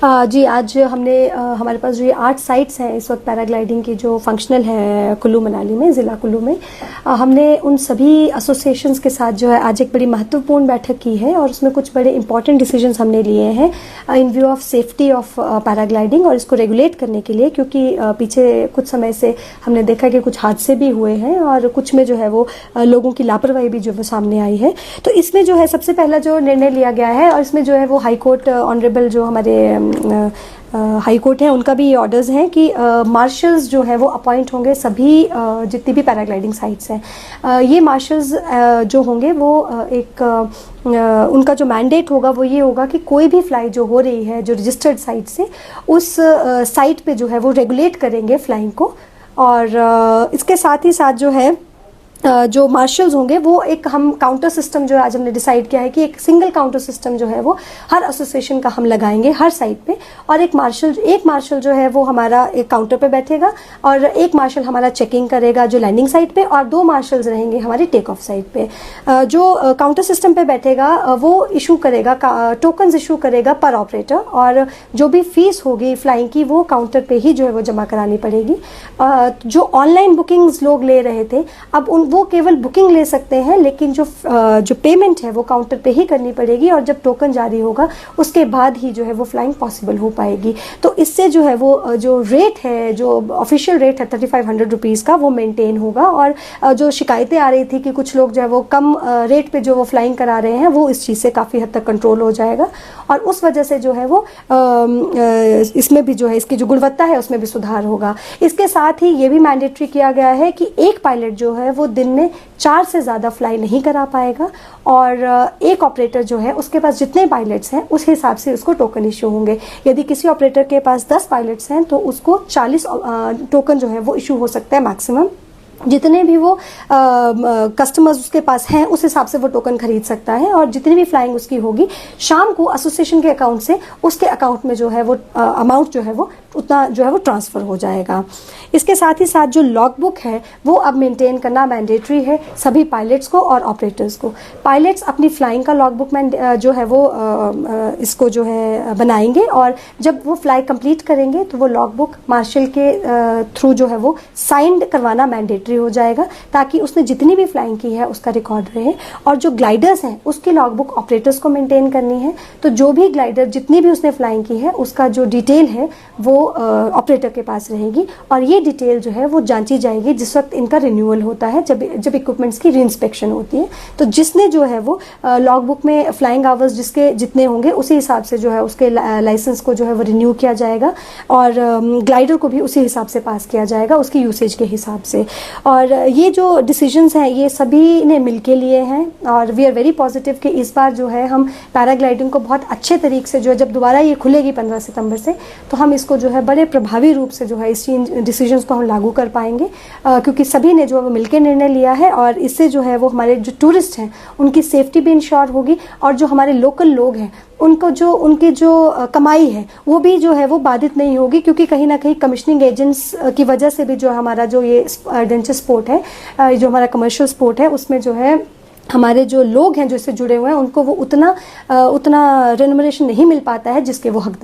जी, आज हमने हमारे पास जो ये 8 साइट्स हैं इस वक्त पैराग्लाइडिंग की जो फंक्शनल है कुल्लू मनाली में, ज़िला कुल्लू में, हमने उन सभी एसोसिएशंस के साथ जो है आज एक बड़ी महत्वपूर्ण बैठक की है और उसमें कुछ बड़े इंपॉर्टेंट डिसीजंस हमने लिए हैं इन view of safety of paragliding और इसको रेगुलेट करने के लिए, क्योंकि पीछे कुछ समय से हमने देखा कि कुछ हादसे भी हुए हैं और कुछ में जो है वो लोगों की लापरवाही भी जो वो सामने आई है। तो इसमें जो है सबसे पहला जो निर्णय लिया गया है और इसमें जो है वो हाई कोर्ट ऑनरेबल जो हमारे हाई कोर्ट है उनका भी ये ऑर्डर्स हैं कि मार्शल्स जो है वो अपॉइंट होंगे सभी जितनी भी पैराग्लाइडिंग साइट्स हैं। ये मार्शल्स जो होंगे वो एक उनका जो मैंडेट होगा वो ये होगा कि कोई भी फ्लाइट जो हो रही है जो रजिस्टर्ड साइट से उस साइट पे जो है वो रेगुलेट करेंगे फ्लाइंग को। और इसके साथ ही साथ जो है जो मार्शल्स होंगे वो एक हम काउंटर सिस्टम जो आज हमने डिसाइड किया है कि एक सिंगल काउंटर सिस्टम जो है वो हर एसोसिएशन का हम लगाएंगे हर साइट पे, और एक मार्शल जो है वो हमारा एक काउंटर पे बैठेगा और एक मार्शल हमारा चेकिंग करेगा जो लैंडिंग साइट पे, और 2 मार्शल्स रहेंगे हमारी टेक ऑफ साइट पे। जो काउंटर सिस्टम पे बैठेगा वो इशू करेगा टोकन्स इशू करेगा पर ऑपरेटर, और जो भी फीस होगी फ्लाइंग की वो काउंटर पे ही जो है वो जमा करानी पड़ेगी। जो ऑनलाइन बुकिंग्स लोग ले रहे थे अब वो केवल बुकिंग ले सकते हैं, लेकिन जो पेमेंट है वो काउंटर पे ही करनी पड़ेगी और जब टोकन जारी होगा उसके बाद ही जो है वो फ्लाइंग पॉसिबल हो पाएगी। तो इससे जो है वो जो रेट है, जो ऑफिशियल रेट है 3500 रुपीज़ का, वो मेंटेन होगा। और जो शिकायतें आ रही थी कि कुछ लोग जो है वो कम रेट पे जो वो फ्लाइंग करा रहे हैं, वो इस चीज़ से काफ़ी हद तक कंट्रोल हो जाएगा और उस वजह से जो है वो इसमें भी जो है इसकी जो गुणवत्ता है उसमें भी सुधार होगा। इसके साथ ही ये भी मैंडेटरी किया गया है कि एक पायलट जो है वो दिन में 4 से ज़्यादा फ्लाई नहीं करा पाएगा और एक ऑपरेटर जो है उसके पास जितने पायलट्स हैं उस हिसाब से उसको टोकन इशू होंगे। यदि किसी ऑपरेटर के पास 10 पायलट्स हैं तो उसको 40 टोकन जो है वो इशू हो सकता है मैक्सिमम। जितने भी वो कस्टमर्स उसके पास हैं उस हिसाब से वो टोकन खरीद सकता है, और जितनी भी फ्लाइंग उसकी होगी शाम को एसोसिएशन के अकाउंट से उसके अकाउंट में जो है वो अमाउंट जो है वो उतना जो है वो ट्रांसफ़र हो जाएगा। इसके साथ ही साथ जो लॉग बुक है वो अब मेंटेन करना मैंडेटरी है सभी पायलट्स को और ऑपरेटर्स को। पायलट्स अपनी फ्लाइंग का लॉग बुक जो है वो इसको जो है बनाएंगे और जब वो फ्लाई कंप्लीट करेंगे तो वो लॉग बुक मार्शल के थ्रू जो है वो साइंड करवाना मैंडेटरी हो जाएगा, ताकि उसने जितनी भी फ्लाइंग की है उसका रिकॉर्ड रहे। और जो ग्लाइडर्स हैं उसकी लॉग बुक ऑपरेटर्स को मेंटेन करनी है, तो जो भी ग्लाइडर जितनी भी उसने फ्लाइंग की है उसका जो डिटेल है वो ऑपरेटर के पास रहेगी, और ये डिटेल जो है वो जांची जाएगी जिस वक्त इनका रिन्यूअल होता है, जब इक्विपमेंट्स की रीइंस्पेक्शन होती है। तो जिसने जो है वो लॉग बुक में फ्लाइंग आवर्स जिसके जितने होंगे उसी हिसाब से जो है उसके लाइसेंस को जो है वो रिन्यू किया जाएगा और ग्लाइडर को भी उसी हिसाब से पास किया जाएगा उसकी यूसेज के हिसाब से। और ये जो डिसीजंस हैं ये सभी ने मिलके लिए हैं और वी आर वेरी पॉजिटिव कि इस बार जो है हम पैराग्लाइडिंग को बहुत अच्छे तरीके से जो है जब दोबारा ये खुलेगी 15 सितंबर से, तो हम इसको जो है बड़े प्रभावी रूप से जो है इस डिसीजंस को हम लागू कर पाएंगे, क्योंकि सभी ने जो है वो मिलकर निर्णय लिया है। और इससे जो है वो हमारे जो टूरिस्ट हैं उनकी सेफ्टी भी इंश्योर होगी और जो हमारे लोकल लोग हैं उनकी जो कमाई है वो भी जो है वो बाधित नहीं होगी, क्योंकि कहीं ना कहीं कमीशनिंग एजेंट्स की वजह से भी जो हमारा जो ये एडवेंचर स्पोर्ट है, जो हमारा कमर्शियल स्पोर्ट है, उसमें जो है हमारे जो लोग हैं जो इससे जुड़े हुए हैं उनको वो उतना रेम्युनरेशन नहीं मिल पाता है जिसके वो हकदार।